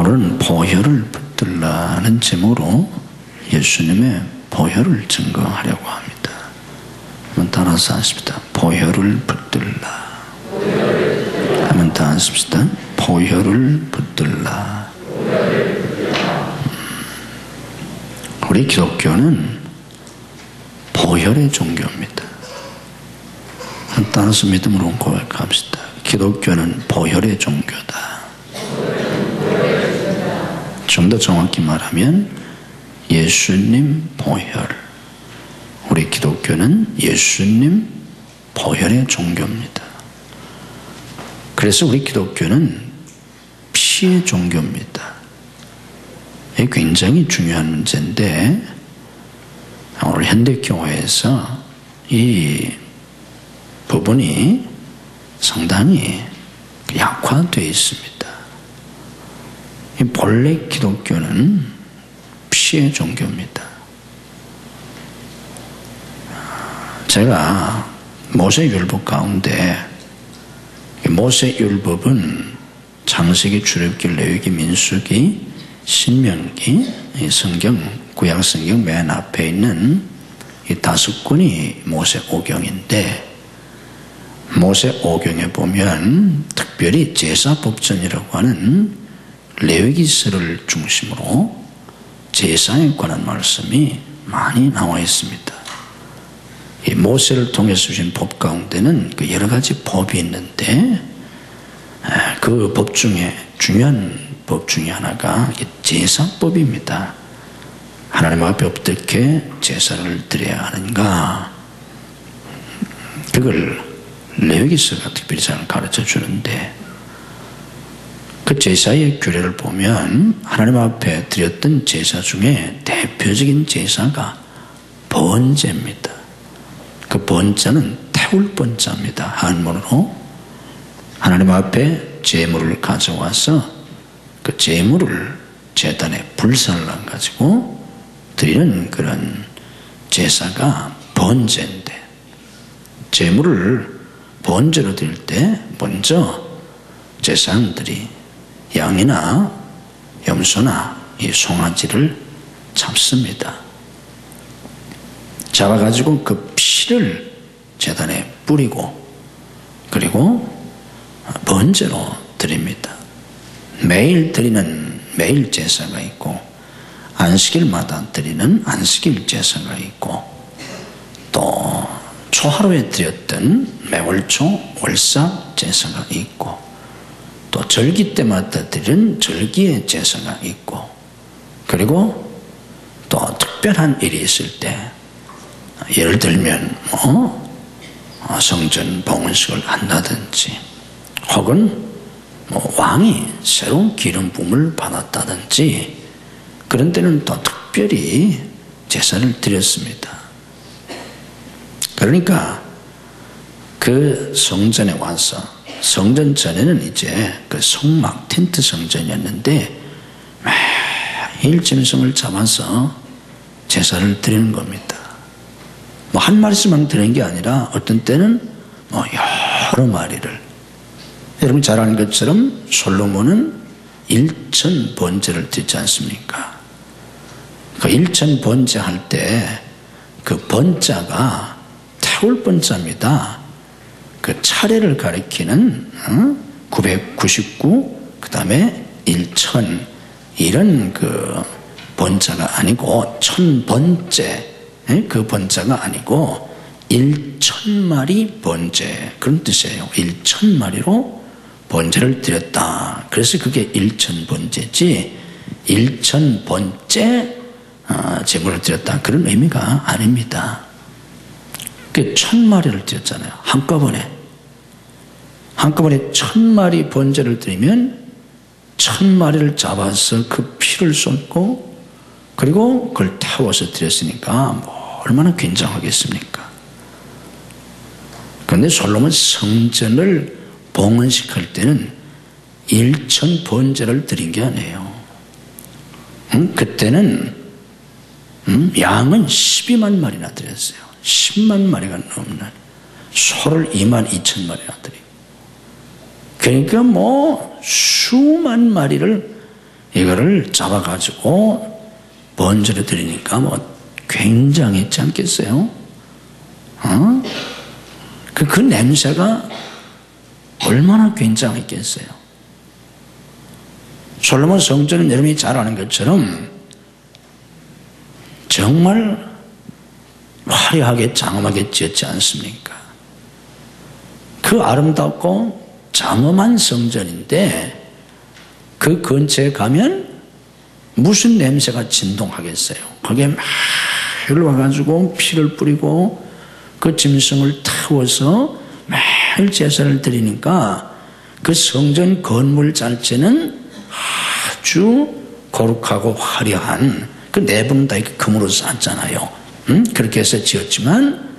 오늘은 보혈을 붙들라는 제목으로 예수님의 보혈을 증거하려고 합니다. 한번 따라서 하십시다. 보혈을 붙들라. 한번 다 하십시다. 보혈을 붙들라. 우리 기독교는 보혈의 종교입니다. 따라서 믿음으로 고백합시다. 기독교는 보혈의 종교다. 좀 더 정확히 말하면 예수님 보혈. 우리 기독교는 예수님 보혈의 종교입니다. 그래서 우리 기독교는 피의 종교입니다. 이게 굉장히 중요한 문제인데 오늘 현대교회에서 이 부분이 상당히 약화되어 있습니다. 이 본래 기독교는 피의 종교입니다. 제가 모세율법 가운데 모세율법은 창세기, 출애굽기, 레위기, 민수기, 신명기, 성경, 구약성경 맨 앞에 있는 이 5권이 모세오경인데 모세오경에 보면 특별히 제사법전이라고 하는 레위기서를 중심으로 제사에 관한 말씀이 많이 나와 있습니다. 이 모세를 통해서 주신 법 가운데는 그 여러 가지 법이 있는데 그 법 중에 중요한 법 중에 하나가 제사법입니다. 하나님 앞에 어떻게 제사를 드려야 하는가, 그걸 레위기서가 특별히 잘 가르쳐 주는데 그 제사의 규례를 보면 하나님 앞에 드렸던 제사 중에 대표적인 제사가 번제입니다. 그 번제는 태울 번제입니다. 한문으로 하나님 앞에 제물을 가져와서 그 제물을 제단에 불상을 가지고 드리는 그런 제사가 번제인데, 제물을 번제로 드릴 때 먼저 제사장들이 양이나 염소나 이 송아지를 잡습니다. 잡아가지고 그 피를 제단에 뿌리고 그리고 번제로 드립니다. 매일 드리는 매일 제사가 있고 안식일마다 드리는 안식일 제사가 있고 또 초하루에 드렸던 매월초 월삭 제사가 있고 또 절기 때마다 드리는 절기의 제사가 있고 그리고 또 특별한 일이 있을 때 예를 들면 성전 봉헌식을 한다든지 혹은 왕이 새로운 기름 부음을 받았다든지 그런 때는 또 특별히 제사를 드렸습니다. 그러니까 그 성전에 와서, 성전 전에는 이제 그 성막 텐트 성전이었는데 매일 짐승을 잡아서 제사를 드리는 겁니다. 한 마리씩만 드리는 게 아니라 어떤 때는 여러 마리를. 여러분 잘 아는 것처럼 솔로몬은 1천 번제를 드리지 않습니까? 그 1천 번제 할 때 그 번자가 태울 번자입니다. 그 차례를 가리키는 999, 그 다음에 1000 이런 그 번자가 아니고 천번제, 그 번자가 아니고 1000마리 번제, 그런 뜻이에요. 1000마리로 번제를 드렸다. 그래서 그게 1000번제지 1000번째 제물을 드렸다 그런 의미가 아닙니다. 그 1000마리를 드렸잖아요. 한꺼번에 1000마리 번제를 드리면 1000마리를 잡아서 그 피를 쏟고 그리고 그걸 태워서 드렸으니까 얼마나 굉장하겠습니까? 그런데 솔로몬 성전을 봉헌식할 때는 1000 번제를 드린 게 아니에요. 그때는 양은 12만 마리나 드렸어요. 10만 마리가 넘는 소를 2만 2천 마리나 드리고 그러니까 수만 마리를 이거를 잡아가지고 번제로 드리니까 뭐 굉장했지 않겠어요? 그 냄새가 얼마나 굉장했겠어요? 솔로몬 성전은 여러분이 잘 아는 것처럼 정말 화려하게 장엄하게 지었지 않습니까? 그 아름답고 장엄한 성전인데 그 근처에 가면 무슨 냄새가 진동하겠어요? 거기에 막 흘러와가지고 피를 뿌리고 그 짐승을 태워서 매일 제사를 드리니까 그 성전 건물 자체는 아주 거룩하고 화려한 그 내부는 다 이렇게 금으로 쌌잖아요. 그렇게 해서 지었지만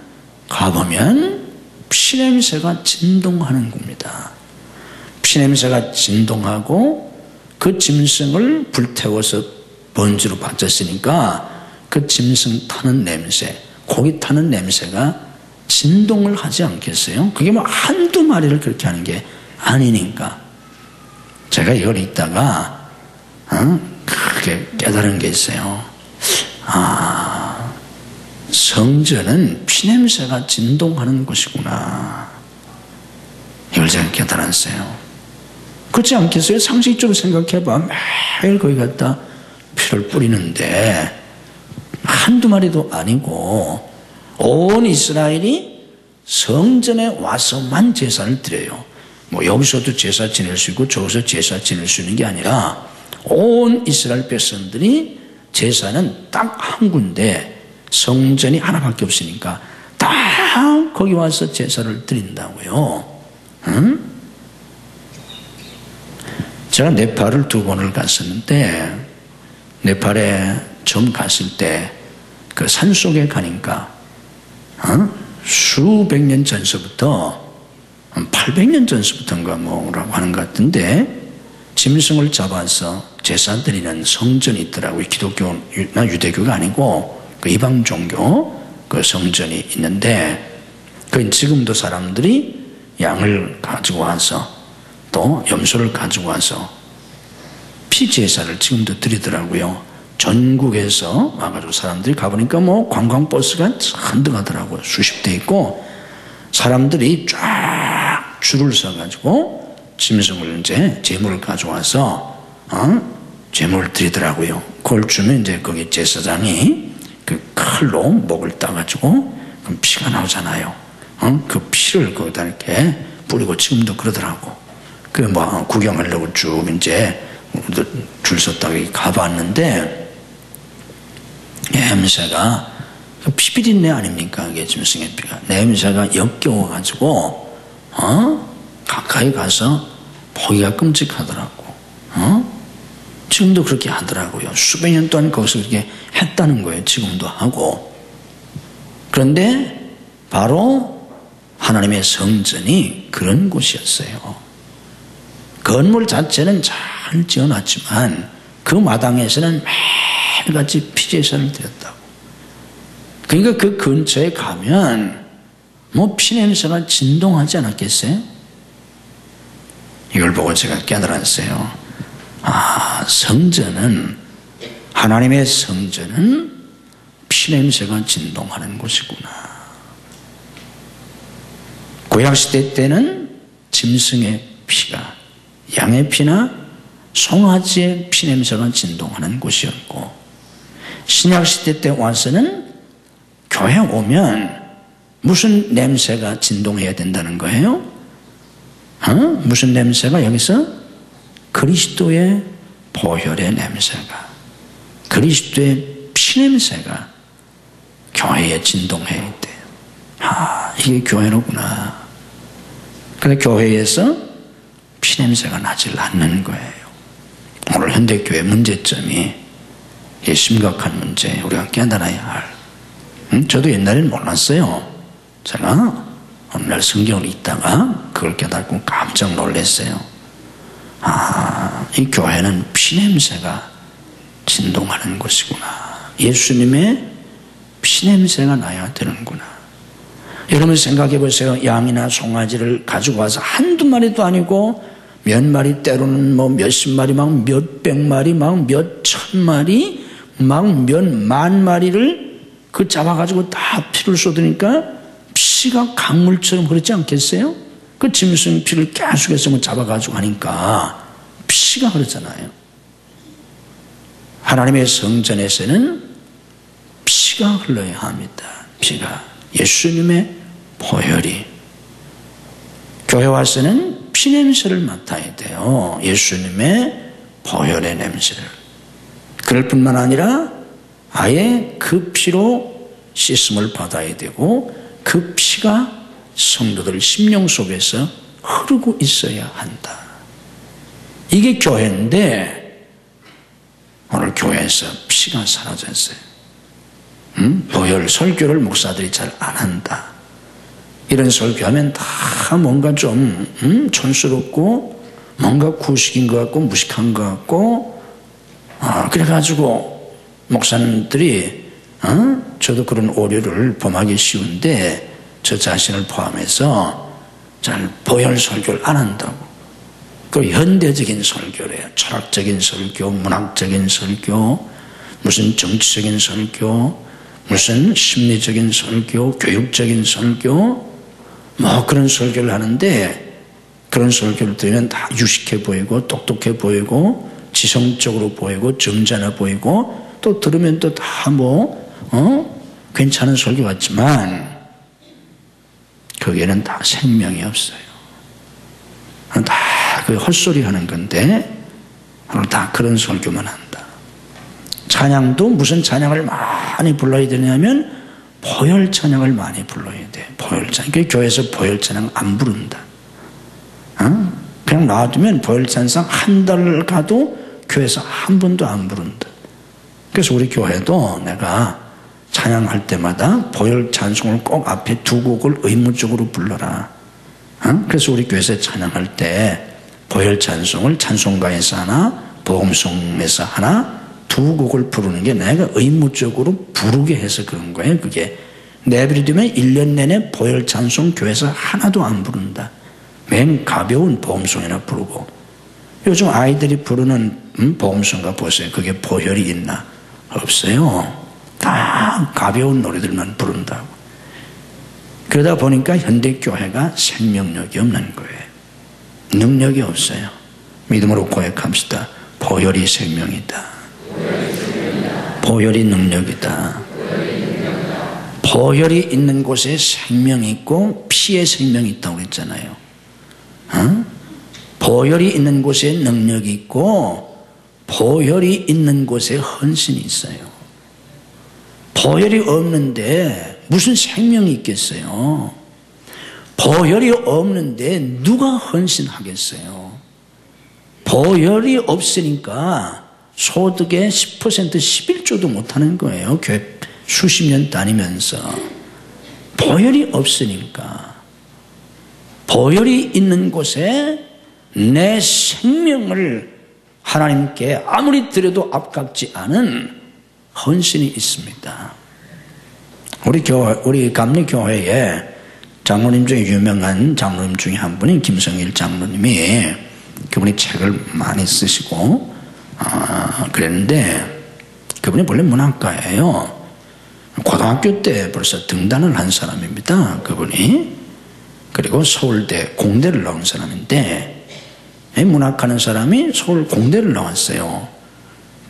가보면 피냄새가 진동하는 겁니다. 피냄새가 진동하고 그 짐승을 불태워서 번제로 바쳤으니까 그 짐승 타는 냄새, 고기 타는 냄새가 진동을 하지 않겠어요? 그게 뭐 한두 마리를 그렇게 하는 게 아니니까. 제가 이걸 읽다가 그렇게 깨달은 게 있어요. 성전은 피냄새가 진동하는 곳이구나. 이걸 제가 깨달았어요. 그렇지 않겠어요? 상식적으로 생각해봐. 매일 거기 갖다 피를 뿌리는데 한두 마리도 아니고 온 이스라엘이 성전에 와서만 제사를 드려요. 뭐 여기서도 제사 지낼 수 있고 저기서 제사 지낼 수 있는 게 아니라 온 이스라엘 백성들이 제사는 딱 한 군데 성전이 하나밖에 없으니까 다 거기 와서 제사를 드린다고요. 제가 네팔을 2번을 갔었는데 네팔에 처음 갔을 때 그 산속에 가니까 수백 년 전서부터 800년 전서부터인가 뭐라고 하는 것 같은데 짐승을 잡아서 제사 드리는 성전이 있더라고요. 기독교나 유대교가 아니고 그 이방 종교 그 성전이 있는데 그 지금도 사람들이 양을 가지고 와서 또 염소를 가지고 와서 피제사를 지금도 드리더라고요. 전국에서 와가지고 사람들이 가보니까 뭐 관광버스가 한등하더라고요. 수십 대 있고 사람들이 쫙 줄을 서가지고 짐승을 이제 제물을 가져와서 제물을 드리더라고요. 그걸 주면 이제 거기 제사장이 그 칼로 목을 따가지고 그럼 피가 나오잖아요. 그 피를 거기다 이렇게 뿌리고 지금도 그러더라고. 그 뭐 구경하려고 쭉 이제 줄 섰다가 가봤는데 냄새가 피비린내 아닙니까? 이게 짐승의 피가 냄새가 역겨워가지고 가까이 가서 보기가 끔찍하더라고. 지금도 그렇게 하더라고요. 수백 년 동안 거기서 그렇게 했다는 거예요. 지금도 하고. 그런데 바로 하나님의 성전이 그런 곳이었어요. 건물 자체는 잘 지어놨지만 그 마당에서는 매일같이 피제사를 드렸다고. 그러니까 그 근처에 가면 뭐 피냄새가 진동하지 않았겠어요? 이걸 보고 제가 깨달았어요. 성전은, 하나님의 성전은 피냄새가 진동하는 곳이구나. 구약시대 때는 짐승의 피가, 양의 피나 송아지의 피냄새가 진동하는 곳이었고, 신약시대 때 와서는 교회 오면 무슨 냄새가 진동해야 된다는 거예요? 무슨 냄새가 여기서? 그리스도의 보혈의 냄새가, 그리스도의 피냄새가 교회에 진동해야 돼요. 이게 교회로구나. 근데 교회에서 피냄새가 나질 않는 거예요. 오늘 현대교회 문제점이 심각한 문제, 우리가 깨달아야 할. 저도 옛날에는 몰랐어요. 제가 어느 날 성경을 읽다가 그걸 깨닫고 깜짝 놀랐어요. 이 교회는 피냄새가 진동하는 곳이구나. 예수님의 피냄새가 나야 되는구나. 여러분 생각해 보세요. 양이나 송아지를 가지고 와서 한두 마리도 아니고 몇 마리, 때로는 뭐 몇십 마리, 막 몇백 마리, 막 몇천 마리, 막 몇 만 마리를 그 잡아가지고 다 피를 쏟으니까 피가 강물처럼 흐르지 않겠어요? 그 짐승 피를 계속해서 뭐 잡아가지고 하니까 피가 흐르잖아요. 하나님의 성전에서는 피가 흘러야 합니다. 피가. 예수님의 보혈이. 교회 와서는 피냄새를 맡아야 돼요. 예수님의 보혈의 냄새를. 그럴 뿐만 아니라 아예 그 피로 씻음을 받아야 되고 그 피가 성도들 심령 속에서 흐르고 있어야 한다. 이게 교회인데 오늘 교회에서 피가 사라졌어요. 보혈 설교를 목사들이 잘 안 한다. 이런 설교하면 다 뭔가 좀 촌스럽고 뭔가 구식인 것 같고 무식한 것 같고 그래가지고 목사님들이 저도 그런 오류를 범하기 쉬운데 저 자신을 포함해서 잘 보혈 설교를 안 한다고. 그 현대적인 설교래요. 철학적인 설교, 문학적인 설교, 무슨 정치적인 설교, 무슨 심리적인 설교, 교육적인 설교, 뭐 그런 설교를 하는데 그런 설교를 들으면 다 유식해 보이고 똑똑해 보이고 지성적으로 보이고 점잖아 보이고 또 들으면 또 다 괜찮은 설교 같지만 거기에는 다 생명이 없어요. 다 그 헛소리 하는 건데 오늘 다 그런 설교만 한다. 찬양도 무슨 찬양을 많이 불러야 되냐면 보혈 찬양을 많이 불러야 돼. 보혈 찬양. 그러니까 교회에서 보혈 찬양 안 부른다. 그냥 놔두면 보혈 찬양 한 달 가도 교회에서 한 번도 안 부른다. 그래서 우리 교회도 내가 찬양할 때마다 보혈 찬송을 꼭 앞에 두 곡을 의무적으로 불러라. 그래서 우리 교회에서 찬양할 때 보혈 찬송을 찬송가에서 하나, 복음송에서 하나, 두 곡을 부르는 게 내가 의무적으로 부르게 해서 그런 거예요. 그게 내버려두면 1년 내내 보혈 찬송 교회에서 하나도 안 부른다. 맨 가벼운 복음송이나 부르고. 요즘 아이들이 부르는 복음송가 보세요. 그게 보혈이 있나? 없어요. 다 가벼운 노래들만 부른다고. 그러다 보니까 현대교회가 생명력이 없는 거예요. 능력이 없어요. 믿음으로 고백합시다. 보혈이 생명이다. 보혈이 능력이다. 보혈이 있는 곳에 생명이 있고 피에 생명이 있다고 그랬잖아요. 보혈이 있는 곳에 능력이 있고 보혈이 있는 곳에 헌신이 있어요. 보혈이 없는데 무슨 생명이 있겠어요? 보혈이 없는데 누가 헌신하겠어요? 보혈이 없으니까 소득의 10% 11조도 못하는 거예요. 교회 수십 년 다니면서. 보혈이 없으니까. 보혈이 있는 곳에 내 생명을 하나님께 아무리 드려도 아깝지 않은 헌신이 있습니다. 우리 감리교회에 장로님 중에 유명한 장로님 중에 한 분이 김성일 장로님이 그분이 책을 많이 쓰시고 그랬는데 그분이 원래 문학가예요. 고등학교 때 벌써 등단을 한 사람입니다. 그분이. 그리고 서울대 공대를 나온 사람인데 문학하는 사람이 서울 공대를 나왔어요.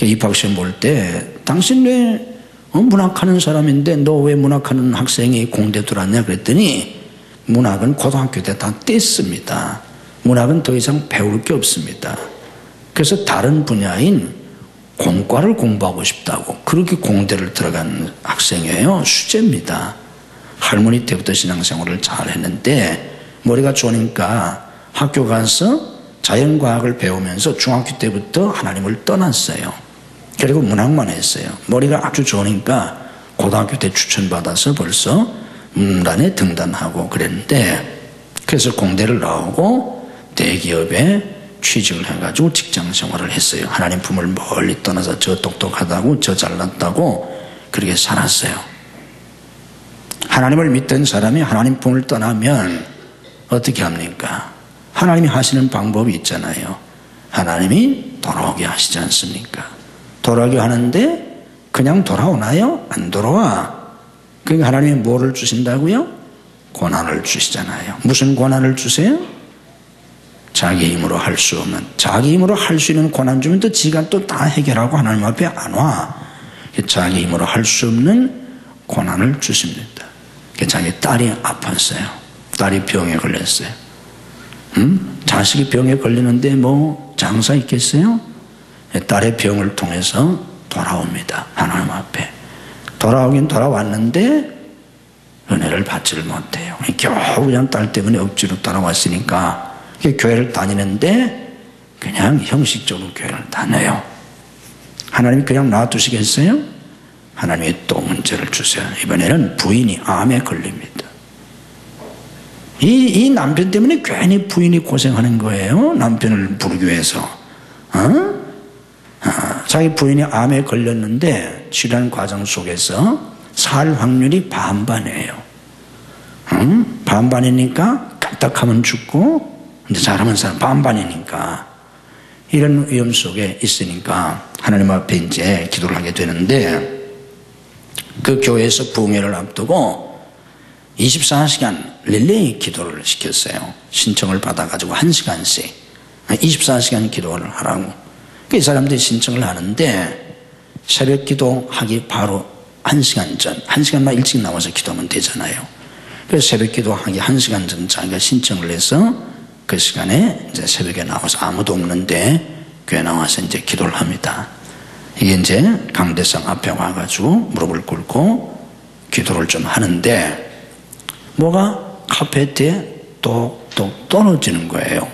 입학시험 볼 때 당신 왜 문학하는 사람인데 너 왜 문학하는 학생이 공대 들어왔냐 그랬더니 문학은 고등학교 때 다 뗐습니다. 문학은 더 이상 배울 게 없습니다. 그래서 다른 분야인 공과를 공부하고 싶다고 그렇게 공대를 들어간 학생이에요. 수재입니다. 할머니 때부터 신앙생활을 잘 했는데 머리가 좋으니까 학교 가서 자연과학을 배우면서 중학교 때부터 하나님을 떠났어요. 그리고 문학만 했어요. 머리가 아주 좋으니까 고등학교 때 추천받아서 벌써 문단에 등단하고 그랬는데 그래서 공대를 나오고 대기업에 취직을 해가지고 직장생활을 했어요. 하나님 품을 멀리 떠나서 저 똑똑하다고 저 잘났다고 그렇게 살았어요. 하나님을 믿던 사람이 하나님 품을 떠나면 어떻게 합니까? 하나님이 하시는 방법이 있잖아요. 하나님이 돌아오게 하시지 않습니까? 돌아오게 하는데 그냥 돌아오나요? 안 돌아와. 그러니까 하나님이 뭐를 주신다고요? 고난을 주시잖아요. 무슨 고난을 주세요? 자기 힘으로 할 수 없는, 자기 힘으로 할 수 있는 고난 주면 또 지가 또 다 해결하고 하나님 앞에 안 와. 자기 힘으로 할 수 없는 고난을 주십니다. 자기 딸이 아팠어요. 딸이 병에 걸렸어요. 자식이 병에 걸리는데 뭐 장사 있겠어요? 딸의 병을 통해서 돌아옵니다. 하나님 앞에. 돌아오긴 돌아왔는데 은혜를 받지를 못해요. 겨우 그냥 딸 때문에 억지로 따라왔으니까 교회를 다니는데 그냥 형식적으로 교회를 다녀요. 하나님이 그냥 놔두시겠어요? 하나님이 또 문제를 주세요. 이번에는 부인이 암에 걸립니다. 이 남편 때문에 괜히 부인이 고생하는 거예요. 남편을 부르기 위해서. 자기 부인이 암에 걸렸는데 치료하는 과정 속에서 살 확률이 반반이에요. 반반이니까 까딱하면 죽고 이제 잘하면 사람 반반이니까 이런 위험 속에 있으니까 하나님 앞에 이제 기도를 하게 되는데 그 교회에서 부흥회를 앞두고 24시간 릴레이 기도를 시켰어요. 신청을 받아가지고 1시간씩 24시간 기도를 하라고. 이 사람들이 신청을 하는데 새벽 기도하기 바로 1시간 전, 1시간만 일찍 나와서 기도하면 되잖아요. 그래서 새벽 기도하기 1시간 전 자기가 신청을 해서 그 시간에 이제 새벽에 나와서 아무도 없는데 교회 나와서 이제 기도를 합니다. 이게 이제 강대상 앞에 와가지고 무릎을 꿇고 기도를 좀 하는데 뭐가 카페트에 똑똑 떨어지는 거예요.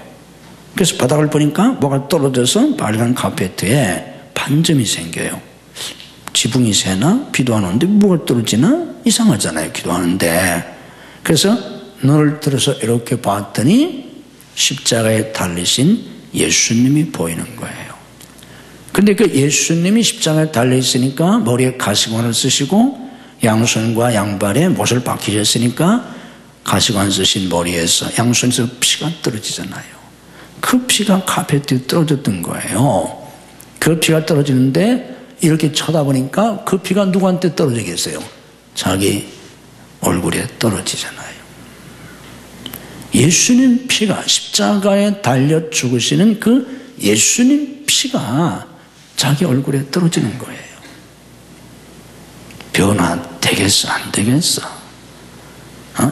그래서 바닥을 보니까 뭐가 떨어져서 빨간 카페트에 반점이 생겨요. 지붕이 새나? 비도 안 오는데 뭐가 떨어지나? 이상하잖아요, 기도하는데. 그래서 눈을 들어서 이렇게 봤더니 십자가에 달리신 예수님이 보이는 거예요. 근데 그 예수님이 십자가에 달려있으니까 머리에 가시관을 쓰시고 양손과 양발에 못을 박히셨으니까 가시관 쓰신 머리에서 양손에서 피가 떨어지잖아요. 그 피가 카페트에 떨어졌던 거예요. 그 피가 떨어지는데 이렇게 쳐다보니까 그 피가 누구한테 떨어지겠어요? 자기 얼굴에 떨어지잖아요. 예수님 피가 십자가에 달려 죽으시는 그 예수님 피가 자기 얼굴에 떨어지는 거예요. 변화되겠어? 안 되겠어?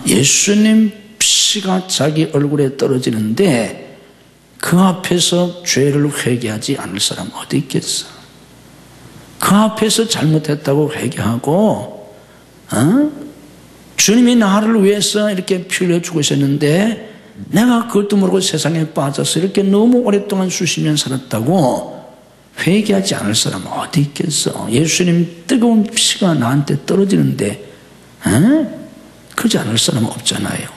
예수님 피가 자기 얼굴에 떨어지는데 그 앞에서 죄를 회개하지 않을 사람 어디 있겠어? 그 앞에서 잘못했다고 회개하고 주님이 나를 위해서 이렇게 피 흘려 죽으셨는데 내가 그것도 모르고 세상에 빠져서 이렇게 너무 오랫동안 수십 년 살았다고 회개하지 않을 사람은 어디 있겠어? 예수님 뜨거운 피가 나한테 떨어지는데 그러지 않을 사람은 없잖아요.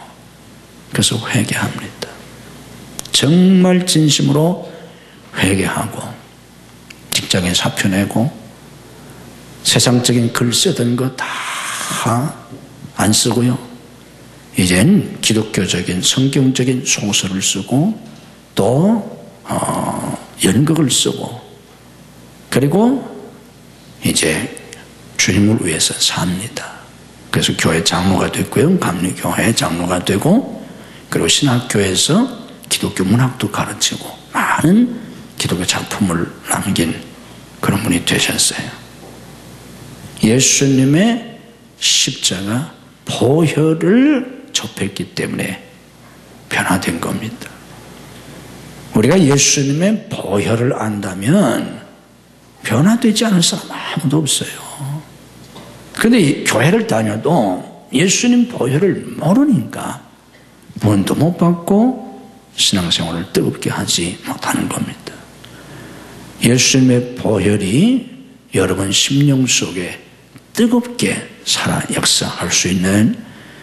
그래서 회개합니다. 정말 진심으로 회개하고 직장에 사표 내고 세상적인 글 쓰던 거 다 안 쓰고요. 이젠 기독교적인 성경적인 소설을 쓰고 또 연극을 쓰고 그리고 이제 주님을 위해서 삽니다. 그래서 교회 장로가 됐고요. 감리교회 장로가 되고 그리고 신학교에서 기독교 문학도 가르치고 많은 기독교 작품을 남긴 그런 분이 되셨어요. 예수님의 십자가 보혈을 접했기 때문에 변화된 겁니다. 우리가 예수님의 보혈을 안다면 변화되지 않을 사람 아무도 없어요. 그런데 교회를 다녀도 예수님 보혈을 모르니까 구원도 못 받고 신앙생활을 뜨겁게 하지 못하는 겁니다. 예수님의 보혈이 여러분 심령 속에 뜨겁게 살아 역사할 수 있는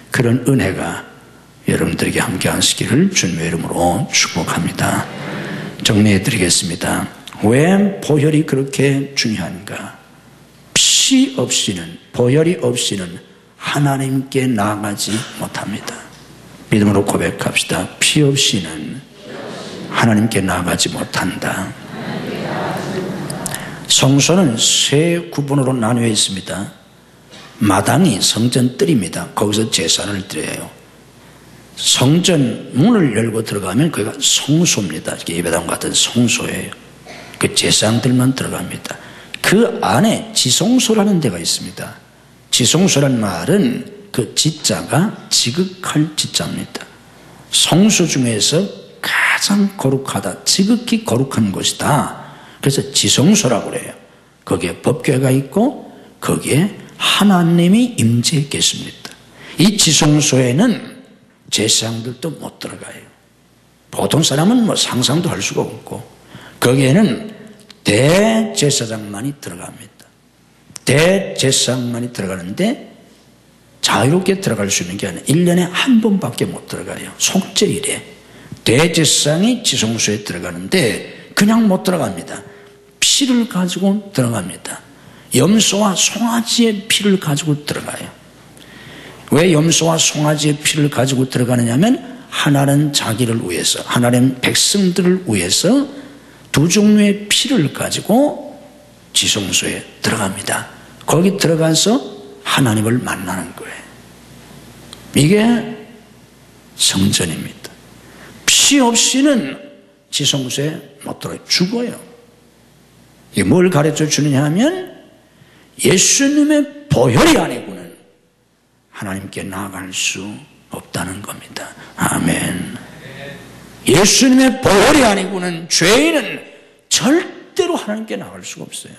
그런 은혜가 여러분들에게 함께 하시기를 주님의 이름으로 축복합니다. 정리해 드리겠습니다. 왜 보혈이 그렇게 중요한가? 피 없이는, 보혈이 없이는 하나님께 나아가지 못합니다. 믿음으로 고백합시다. 피 없이는 하나님께 나아가지 못한다. 성소는 세 구분으로 나뉘어 있습니다. 마당이 성전 뜰입니다. 거기서 제사를 드려요. 성전 문을 열고 들어가면 거기가 성소입니다. 예배당 같은 성소예요. 그 제사장들만 들어갑니다. 그 안에 지성소라는 데가 있습니다. 지성소라는 말은 그 지자가 지극할 지자입니다. 성소 중에서 가장 거룩하다, 지극히 거룩한 곳이다. 그래서 지성소라고 그래요. 거기에 법궤가 있고 거기에 하나님이 임재해 계십니다. 이 지성소에는 제사장들도 못 들어가요. 보통 사람은 뭐 상상도 할 수가 없고 거기에는 대제사장만이 들어갑니다. 대제사장만이 들어가는데 자유롭게 들어갈 수 있는 게 아니라 1년에 한 번밖에 못 들어가요. 속죄일에 대제사장이 지성소에 들어가는데 그냥 못 들어갑니다. 피를 가지고 들어갑니다. 염소와 송아지의 피를 가지고 들어가요. 왜 염소와 송아지의 피를 가지고 들어가느냐면 하나는 자기를 위해서, 하나는 백성들을 위해서 두 종류의 피를 가지고 지성소에 들어갑니다. 거기 들어가서 하나님을 만나는 거예요. 이게 성전입니다. 피 없이는 지성소에 못 들어가요. 죽어요. 이게 뭘 가르쳐 주느냐 하면 예수님의 보혈이 아니고는 하나님께 나아갈 수 없다는 겁니다. 아멘. 예수님의 보혈이 아니고는 죄인은 절대로 하나님께 나아갈 수가 없어요.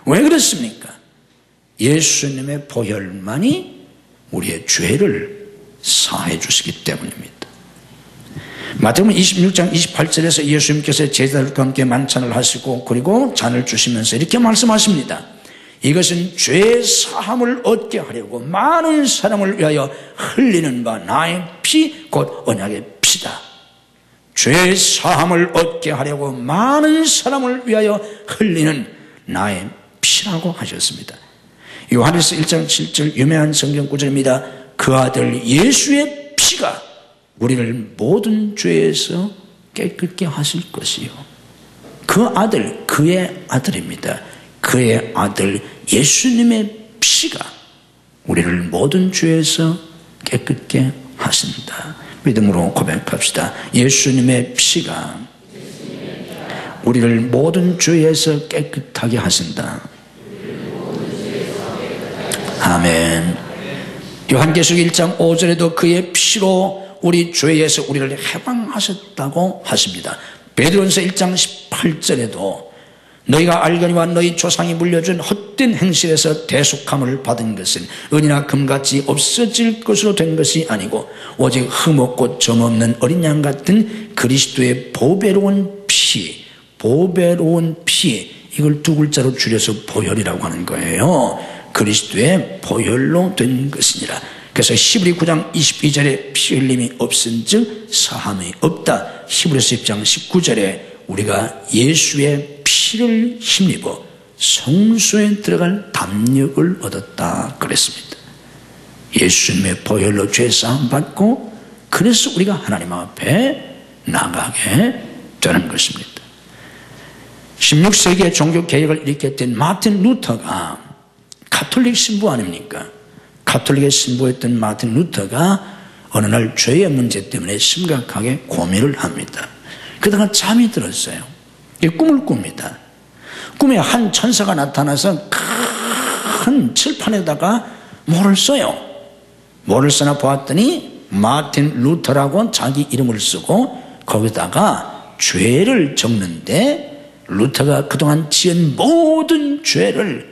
왜 그렇습니까? 예수님의 보혈만이 우리의 죄를 사해 주시기 때문입니다. 마태복음 26장 28절에서 예수님께서 제자들과 함께 만찬을 하시고 그리고 잔을 주시면서 이렇게 말씀하십니다. 이것은 죄 사함을 얻게 하려고 많은 사람을 위하여 흘리는 바 나의 피 곧 언약의 피다. 죄 사함을 얻게 하려고 많은 사람을 위하여 흘리는 나의 피라고 하셨습니다. 요한일서 1장 7절 유명한 성경 구절입니다. 그 아들 예수의 피가 우리를 모든 죄에서 깨끗게 하실 것이요. 그 아들, 그의 아들입니다. 그의 아들 예수님의 피가 우리를 모든 죄에서 깨끗게 하신다. 믿음으로 고백합시다. 예수님의 피가 우리를 모든 죄에서 깨끗하게 하신다. 아멘. 요한계시록 1장 5절에도 그의 피로 우리 죄에서 우리를 해방하셨다고 하십니다. 베드로전서 1장 18절에도 너희가 알거니와 너희 조상이 물려준 헛된 행실에서 대속함을 받은 것은 은이나 금같이 없어질 것으로 된 것이 아니고 오직 흠없고 점없는 어린 양 같은 그리스도의 보배로운 피, 보배로운 피, 이걸 두 글자로 줄여서 보혈이라고 하는 거예요. 그리스도의 보혈로 된 것이니라. 그래서 히브리 9장 22절에 피 흘림이 없은즉 사함이 없다. 히브리서 10장 19절에 우리가 예수의 피를 힘입어 성소에 들어갈 담력을 얻었다 그랬습니다. 예수님의 보혈로 죄사함 받고 그래서 우리가 하나님 앞에 나가게 되는 것입니다. 16세기의 종교개혁을 일으켰던 마틴 루터가 가톨릭 신부 아닙니까? 가톨릭에 신부했던 마틴 루터가 어느 날 죄의 문제 때문에 심각하게 고민을 합니다. 그러다가 잠이 들었어요. 꿈을 꿉니다. 꿈에 한 천사가 나타나서 큰 칠판에다가 뭐를 써요. 뭐를 써나 보았더니 마틴 루터라고 자기 이름을 쓰고 거기다가 죄를 적는데 루터가 그동안 지은 모든 죄를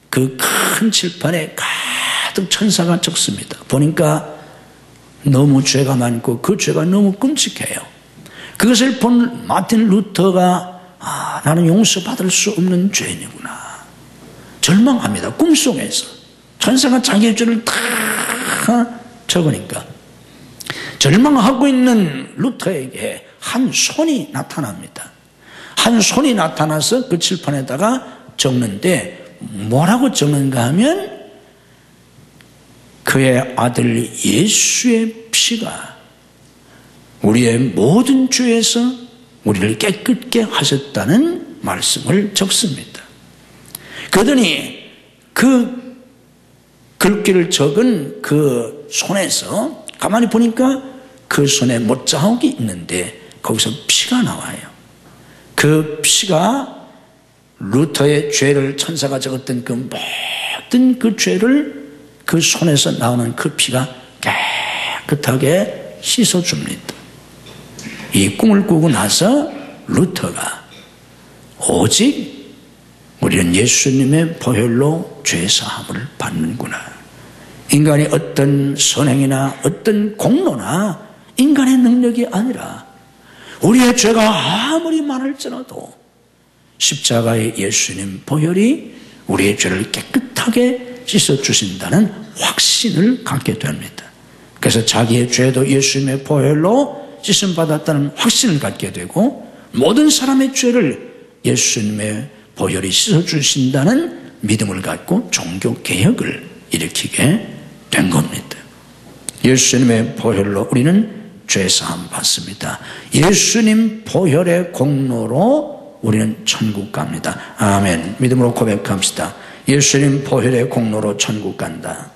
그 큰 칠판에 가득 천사가 적습니다. 보니까 너무 죄가 많고 그 죄가 너무 끔찍해요. 그것을 본 마틴 루터가 나는 용서받을 수 없는 죄인이구나. 절망합니다. 꿈속에서. 천사가 자기의 죄를 다 적으니까. 절망하고 있는 루터에게 한 손이 나타납니다. 한 손이 나타나서 그 칠판에다가 적는데 뭐라고 적는가 하면 그의 아들 예수의 피가 우리의 모든 죄에서 우리를 깨끗게 하셨다는 말씀을 적습니다. 그러더니 그 글귀를 적은 그 손에서 가만히 보니까 그 손에 못자국이 있는데 거기서 피가 나와요. 그 피가 루터의 죄를 천사가 적었던 그 모든 그 죄를 그 손에서 나오는 그 피가 깨끗하게 씻어줍니다. 이 꿈을 꾸고 나서 루터가 오직 우리는 예수님의 보혈로 죄사함을 받는구나. 인간이 어떤 선행이나 어떤 공로나 인간의 능력이 아니라 우리의 죄가 아무리 많을지라도 십자가의 예수님 보혈이 우리의 죄를 깨끗하게 씻어주신다는 확신을 갖게 됩니다. 그래서 자기의 죄도 예수님의 보혈로 씻음받았다는 확신을 갖게 되고 모든 사람의 죄를 예수님의 보혈이 씻어주신다는 믿음을 갖고 종교개혁을 일으키게 된 겁니다. 예수님의 보혈로 우리는 죄사함 받습니다. 예수님 보혈의 공로로 우리는 천국 갑니다. 아멘. 믿음으로 고백합시다. 예수님 보혈의 공로로 천국 간다.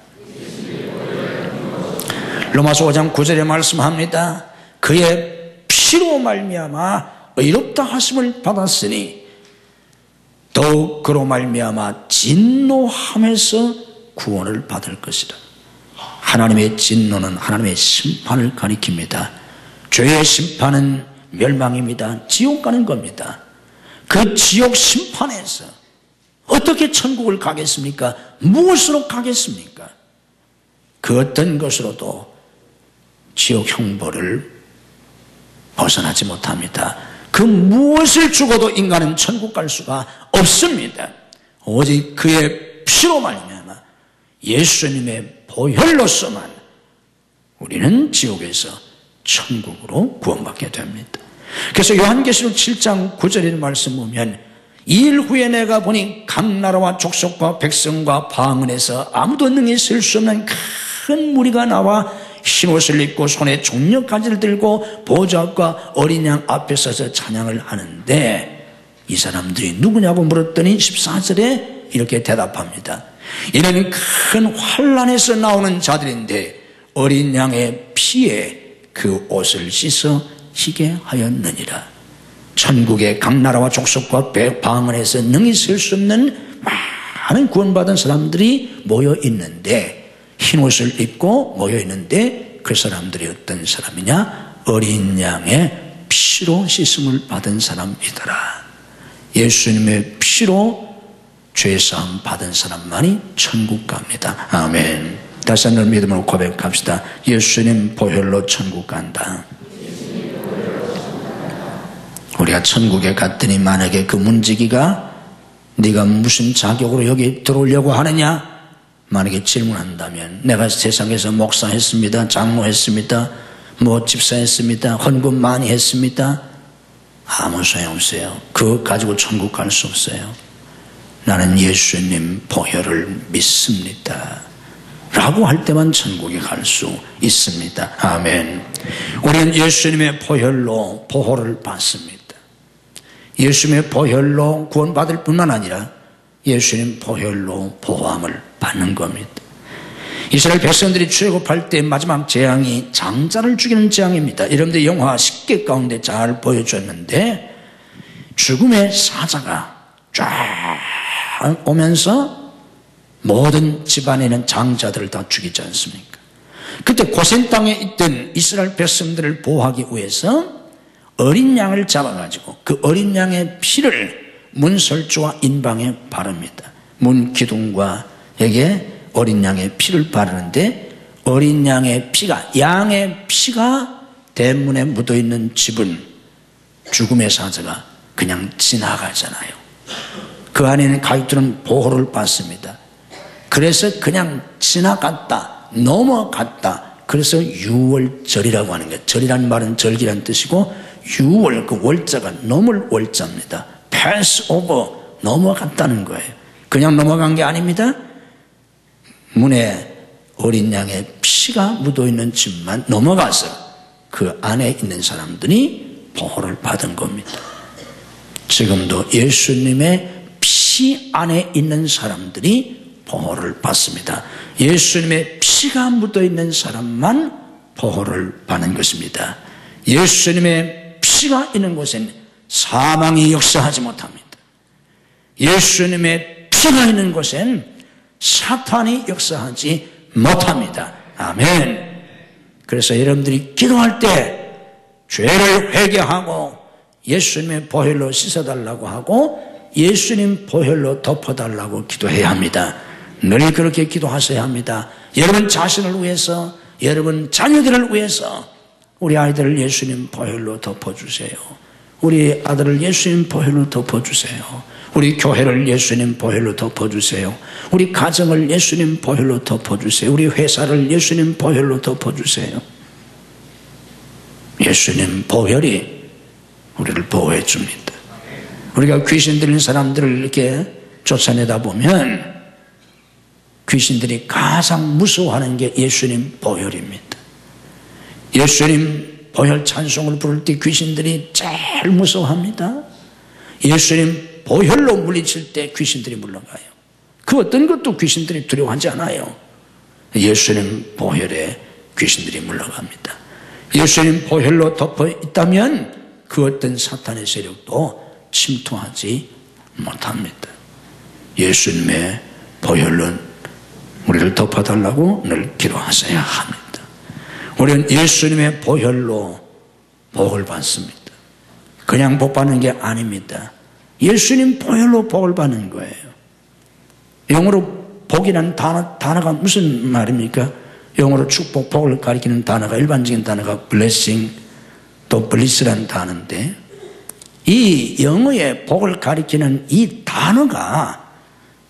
로마서 5장 9절에 말씀합니다. 그의 피로 말미암아 의롭다 하심을 받았으니 더욱 그로 말미암아 진노함에서 구원을 받을 것이다. 하나님의 진노는 하나님의 심판을 가리킵니다. 죄의 심판은 멸망입니다. 지옥 가는 겁니다. 그 지옥 심판에서 어떻게 천국을 가겠습니까? 무엇으로 가겠습니까? 그 어떤 것으로도 지옥 형벌을 벗어나지 못합니다. 그 무엇을 죽어도 인간은 천국 갈 수가 없습니다. 오직 그의 피로 말미암아 예수님의 보혈로서만 우리는 지옥에서 천국으로 구원받게 됩니다. 그래서 요한계시록 7장 9절의 말씀 보면 2일 후에 내가 보니 각 나라와 족속과 백성과 방언에서 아무도 능히 설 수 없는 큰 무리가 나와 흰옷을 입고 손에 종려가지를 들고 보좌 앞과 어린 양 앞에 서서 찬양을 하는데 이 사람들이 누구냐고 물었더니 14절에 이렇게 대답합니다. 이는 큰 환난에서 나오는 자들인데 어린 양의 피에 그 옷을 씻어 희게 하였느니라. 천국의 각 나라와 족속과 방언에서 능히 설 수 없는 많은 구원받은 사람들이 모여 있는데 흰옷을 입고 모여 있는데 그 사람들이 어떤 사람이냐? 어린 양의 피로 씻음을 받은 사람이더라. 예수님의 피로 죄사함 받은 사람만이 천국 갑니다. 아멘. 다시 한번 믿음으로 고백합시다. 예수님 보혈로 천국 간다. 우리가 천국에 갔더니 만약에 그 문지기가 네가 무슨 자격으로 여기 들어오려고 하느냐? 만약에 질문한다면 내가 세상에서 목사했습니다. 장로했습니다. 집사했습니다. 헌금 많이 했습니다. 아무 소용없어요. 그거 가지고 천국 갈 수 없어요. 나는 예수님 보혈을 믿습니다. 라고 할 때만 천국에 갈 수 있습니다. 아멘. 우리는 예수님의 보혈로 보호를 받습니다. 예수님의 보혈로 구원받을 뿐만 아니라 예수님 보혈로 보호함을 받는 겁니다. 이스라엘 백성들이 출애굽할 때 마지막 재앙이 장자를 죽이는 재앙입니다. 여러분들 영화 10개 가운데 잘 보여줬는데 죽음의 사자가 쫙 오면서 모든 집안에 있는 장자들을 다 죽이지 않습니까? 그때 고센 땅에 있던 이스라엘 백성들을 보호하기 위해서 어린 양을 잡아가지고 그 어린 양의 피를 문설주와 인방에 바릅니다. 문 기둥과 여기에 어린 양의 피를 바르는데 어린 양의 피가 대문에 묻어있는 집은 죽음의 사자가 그냥 지나가잖아요. 그 안에는 가족들은 보호를 받습니다. 그래서 그냥 지나갔다, 넘어갔다. 그래서 유월절이라고 하는 거예요. 절이라는 말은 절기란 뜻이고 유월, 그 월자가 넘을 월자입니다. pass over, 넘어갔다는 거예요. 그냥 넘어간 게 아닙니다. 문에 어린 양의 피가 묻어있는 집만 넘어가서 그 안에 있는 사람들이 보호를 받은 겁니다. 지금도 예수님의 피 안에 있는 사람들이 보호를 받습니다. 예수님의 피가 묻어있는 사람만 보호를 받는 것입니다. 예수님의 피가 있는 곳엔 사망이 역사하지 못합니다. 예수님의 피가 있는 곳엔 사탄이 역사하지 못합니다. 아멘. 그래서 여러분들이 기도할 때 죄를 회개하고 예수님의 보혈로 씻어달라고 하고 예수님 보혈로 덮어달라고 기도해야 합니다. 늘 그렇게 기도하셔야 합니다. 여러분 자신을 위해서, 여러분 자녀들을 위해서 우리 아이들을 예수님 보혈로 덮어주세요. 우리 아들을 예수님 보혈로 덮어주세요. 우리 교회를 예수님 보혈로 덮어주세요. 우리 가정을 예수님 보혈로 덮어주세요. 우리 회사를 예수님 보혈로 덮어주세요. 예수님 보혈이 우리를 보호해 줍니다. 우리가 귀신 들린 사람들을 이렇게 쫓아내다 보면 귀신들이 가장 무서워하는 게 예수님 보혈입니다. 예수님 보혈 찬송을 부를 때 귀신들이 제일 무서워합니다. 예수님 보혈로 물리칠 때 귀신들이 물러가요. 그 어떤 것도 귀신들이 두려워하지 않아요. 예수님 보혈에 귀신들이 물러갑니다. 예수님 보혈로 덮어 있다면 그 어떤 사탄의 세력도 침투하지 못합니다. 예수님의 보혈로 우리를 덮어달라고 늘 기도하셔야 합니다. 우리는 예수님의 보혈로 복을 받습니다. 그냥 복 받는 게 아닙니다. 예수님 보혈로 복을 받는 거예요. 영어로 복이라는 단어가 무슨 말입니까? 영어로 축복, 복을 가리키는 단어가 일반적인 단어가 blessing 또 bliss라는 단어인데 이 영어의 복을 가리키는 이 단어가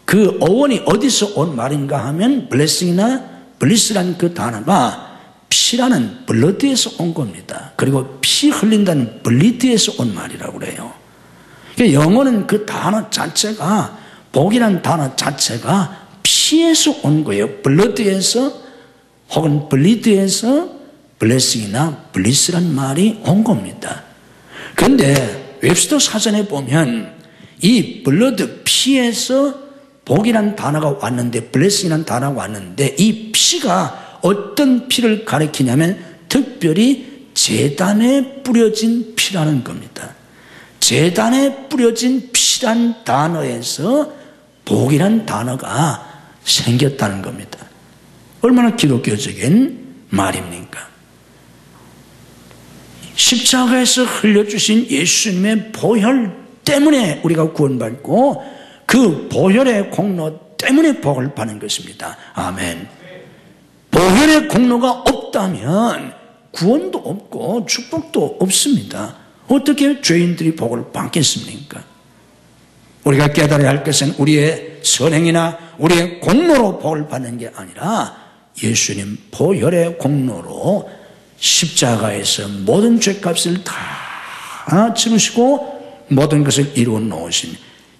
그 어원이 어디서 온 말인가 하면 blessing이나 bliss라는 그 단어가 피라는 블러드에서 온 겁니다. 그리고 피 흘린다는 블리드에서 온 말이라고 그래요. 그러니까 영어는 그 단어 자체가 복이라는 단어 자체가 피에서 온 거예요. 블러드에서 혹은 블리드에서 블레싱이나 블리스란 말이 온 겁니다. 그런데 웹스터 사전에 보면 이 블러드 피에서 복이라는 단어가 왔는데 블레싱이라는 단어가 왔는데 이 피가 어떤 피를 가리키냐면 특별히 제단에 뿌려진 피라는 겁니다. 제단에 뿌려진 피란 단어에서 복이란 단어가 생겼다는 겁니다. 얼마나 기독교적인 말입니까? 십자가에서 흘려주신 예수님의 보혈 때문에 우리가 구원받고 그 보혈의 공로 때문에 복을 받는 것입니다. 아멘. 보혈의 공로가 없다면 구원도 없고 축복도 없습니다. 어떻게 죄인들이 복을 받겠습니까? 우리가 깨달아야 할 것은 우리의 선행이나 우리의 공로로 복을 받는 게 아니라 예수님 보혈의 공로로 십자가에서 모든 죄값을 다 치르시고 모든 것을 이루어 놓으신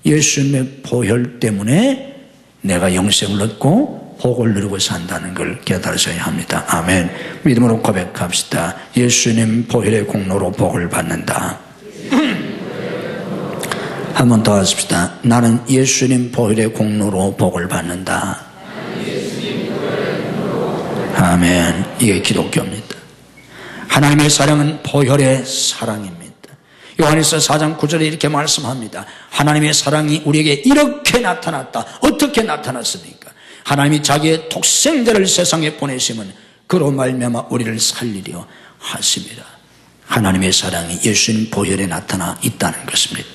예수님의 보혈 때문에 내가 영생을 얻고 복을 누리고 산다는 걸 깨달으셔야 합니다. 아멘. 믿음으로 고백합시다. 예수님 보혈의 공로로 복을 받는다. 한 번 더 하십시다. 나는 예수님 보혈의 공로로 복을 받는다. 아멘. 이게 기독교입니다. 하나님의 사랑은 보혈의 사랑입니다. 요한일서 4장 9절에 이렇게 말씀합니다. 하나님의 사랑이 우리에게 이렇게 나타났다. 어떻게 나타났습니까? 하나님이 자기의 독생자를 세상에 보내심은 그로 말미암아 우리를 살리려 하심이라. 하나님의 사랑이 예수님 보혈에 나타나 있다는 것입니다.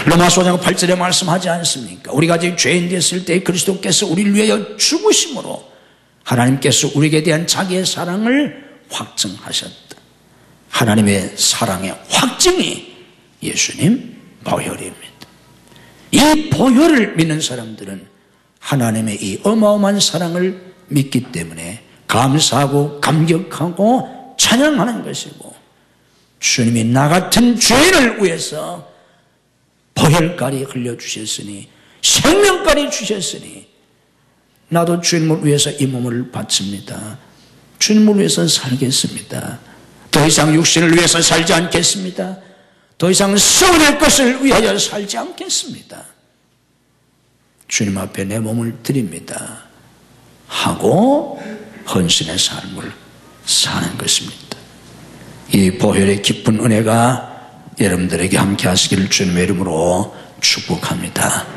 로마서 5장 8절에 말씀하지 않습니까? 우리가 아직 죄인 됐을 때 그리스도께서 우리를 위하여 죽으심으로 하나님께서 우리에게 대한 자기의 사랑을 확증하셨다. 하나님의 사랑의 확증이 예수님 보혈입니다. 이 보혈을 믿는 사람들은 하나님의 이 어마어마한 사랑을 믿기 때문에 감사하고 감격하고 찬양하는 것이고 주님이 나 같은 죄인을 위해서 보혈까지 흘려주셨으니 생명까지 주셨으니 나도 주님을 위해서 이 몸을 바칩니다. 주님을 위해서 살겠습니다. 더 이상 육신을 위해서 살지 않겠습니다. 더 이상 세워낼 것을 위하여 살지 않겠습니다. 주님 앞에 내 몸을 드립니다 하고 헌신의 삶을 사는 것입니다. 이 보혈의 깊은 은혜가 여러분들에게 함께 하시기를 주님의 이름으로 축복합니다.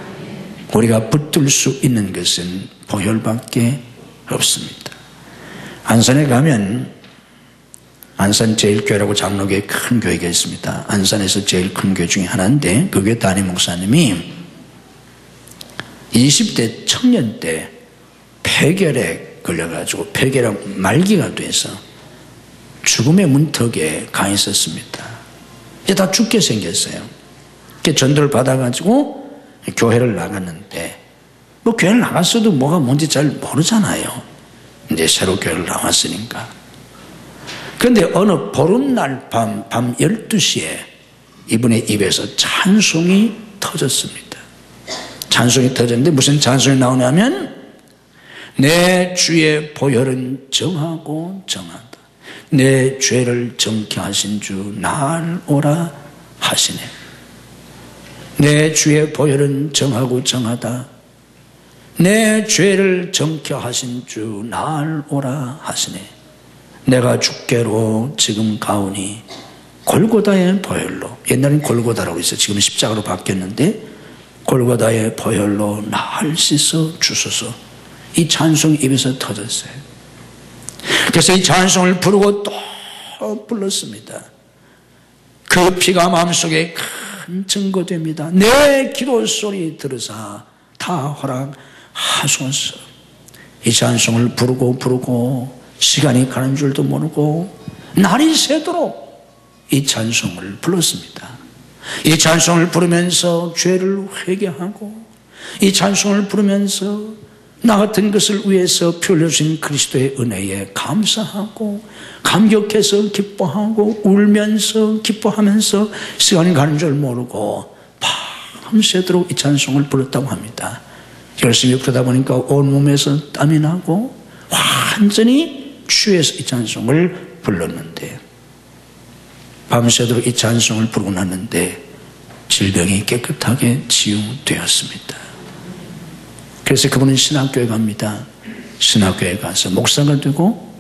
우리가 붙들 수 있는 것은 보혈밖에 없습니다. 안산에 가면 안산 제일교회라고 장로교회 큰 교회가 있습니다. 안산에서 제일 큰 교회 중에 하나인데 그 교회 담임 목사님이 20대 청년 때 폐결에 걸려가지고 폐결 말기가 돼서 죽음의 문턱에 가 있었습니다. 이제 다 죽게 생겼어요. 전도를 받아가지고 교회를 나갔는데 뭐 교회를 나갔어도 뭐가 뭔지 잘 모르잖아요. 이제 새로 교회를 나왔으니까. 그런데 어느 보름날 밤 12시에 이분의 입에서 찬송이 터졌습니다. 찬송이 터졌는데 무슨 찬송이 나오냐면 내 주의 보혈은 정하고 정하다. 내 죄를 정케 하신 주 날 오라 하시네. 내 주의 보혈은 정하고 정하다. 내 죄를 정케 하신 주 날 오라 하시네. 내가 죽게로 지금 가오니 골고다의 보혈로, 옛날엔 골고다라고 했어요. 지금 십자가로 바뀌었는데 골고다의 보혈로 날 씻어 주소서. 이 찬송이 입에서 터졌어요. 그래서 이 찬송을 부르고 또 불렀습니다. 그 피가 마음속에 큰 증거됩니다. 내 기도 소리 들으사 다 허락하소서. 이 찬송을 부르고 시간이 가는 줄도 모르고 날이 새도록 이 찬송을 불렀습니다. 이 찬송을 부르면서 죄를 회개하고 이 찬송을 부르면서 나 같은 것을 위해서 피 흘려주신 그리스도의 은혜에 감사하고 감격해서 기뻐하고 울면서 기뻐하면서 시간이 가는 줄 모르고 밤새도록 이 찬송을 불렀다고 합니다. 열심히 부르다 보니까 온몸에서 땀이 나고 완전히 취해서 이 찬송을 불렀는데 밤새도록 이 찬송을 부르고 났는데 질병이 깨끗하게 치유되었습니다. 그래서 그분은 신학교에 갑니다. 신학교에 가서 목사가 되고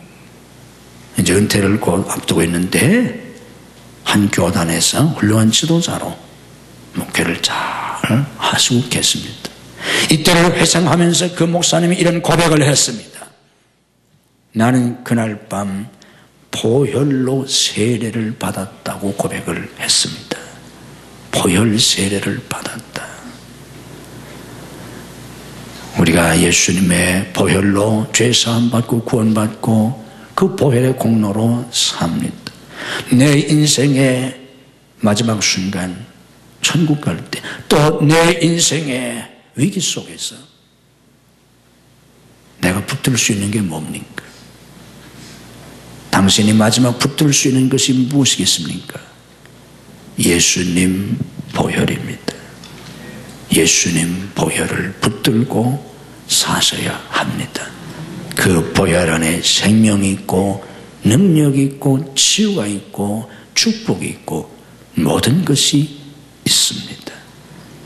이제 은퇴를 곧 앞두고 있는데 한 교단에서 훌륭한 지도자로 목회를 잘 하시고 계십니다. 이때를 회상하면서 그 목사님이 이런 고백을 했습니다. 나는 그날 밤 보혈로 세례를 받았다고 고백을 했습니다. 보혈 세례를 받았다. 우리가 예수님의 보혈로 죄사함 받고 구원받고 그 보혈의 공로로 삽니다. 내 인생의 마지막 순간 천국 갈 때 또 내 인생의 위기 속에서 내가 붙들 수 있는 게 뭡니까? 당신이 마지막 붙들 수 있는 것이 무엇이겠습니까? 예수님 보혈입니다. 예수님 보혈을 붙들고 사셔야 합니다. 그 보혈 안에 생명이 있고 능력이 있고 치유가 있고 축복이 있고 모든 것이 있습니다.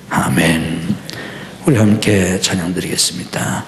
아멘. 우리 함께 찬양 드리겠습니다.